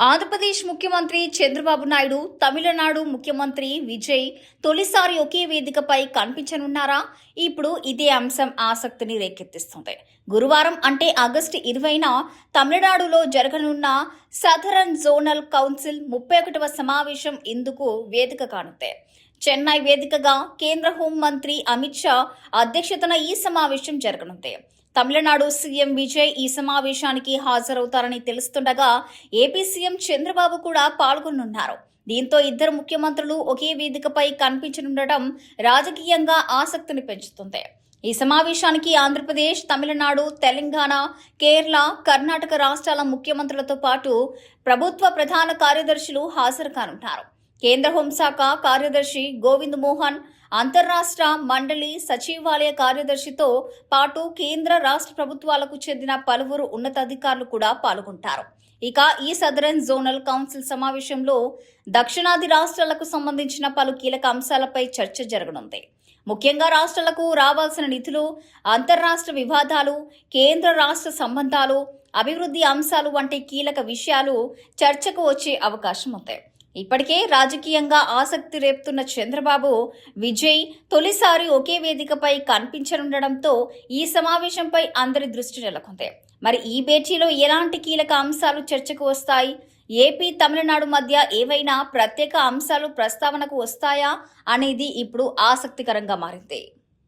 ఆంధ్రప్రదేశ్ ముఖ్యమంత్రి చంద్రబాబు నాయుడు, తమిళనాడు ముఖ్యమంత్రి విజయ్ తొలిసారి ఒకే వేదికపై కనిపించనున్నారా? ఇప్పుడు ఇదే అంశం ఆసక్తిని రేకెత్తిస్తుంది. గురువారం అంటే ఆగస్టు 20న తమిళనాడులో జరగనున్న సదరన్ జోనల్ కౌన్సిల్ 31వ సమావేశం ఇందుకు వేదిక కానుంది. చెన్నై వేదికగా కేంద్ర హోంమంత్రి అమిత్ షా అధ్యక్షతన ఈ సమావేశం జరగనుంది. తమిళనాడు సీఎం విజయ్ ఈ సమావేశానికి హాజరవుతారని తెలుస్తుండగా ఏపీ సీఎం చంద్రబాబు కూడా పాల్గొనున్నారు. దీంతో ఇద్దరు ముఖ్యమంత్రులు ఒకే వేదికపై కనిపించనుండటం రాజకీయంగా ఆసక్తిని పెంచుతుంది. ఈ సమావేశానికి ఆంధ్రప్రదేశ్, తమిళనాడు, తెలంగాణ, కేరళ, కర్ణాటక రాష్ట్రాల ముఖ్యమంత్రులతో పాటు ప్రభుత్వ ప్రధాన కార్యదర్శులు హాజరు కానున్నారు. కేంద్ర హోంశాఖ కార్యదర్శి గోవింద్ మోహన్, అంతర్రాష్ట్ర మండలి సచివాలయ కార్యదర్శితో పాటు కేంద్ర రాష్ట్ర ప్రభుత్వాలకు చెందిన పలువురు ఉన్నతాధికారులు కూడా పాల్గొంటారు. ఇక ఈ సదరన్ జోనల్ కౌన్సిల్ సమావేశంలో దక్షిణాది రాష్ట్రాలకు సంబంధించిన పలు కీలక అంశాలపై చర్చ జరగనుంది. ముఖ్యంగా రాష్ట్రాలకు రావాల్సిన నిధులు, అంతర్రాష్ట్ర వివాదాలు, కేంద్ర రాష్ట్ర సంబంధాలు, అభివృద్ధి అంశాలు వంటి కీలక విషయాలు చర్చకు వచ్చే అవకాశం ఉంది. ఇప్పటికే రాజకీయంగా ఆసక్తి రేపుతున్న చంద్రబాబు, విజయ్ తొలిసారి ఒకే వేదికపై కనిపించనుండడంతో ఈ సమావేశంపై అందరి దృష్టి నెలకొంది. మరి ఈ భేటీలో ఎలాంటి కీలక అంశాలు చర్చకు వస్తాయి? ఏపీ, తమిళనాడు మధ్య ఏవైనా ప్రత్యేక అంశాలు ప్రస్తావనకు వస్తాయా అనేది ఇప్పుడు ఆసక్తికరంగా మారింది.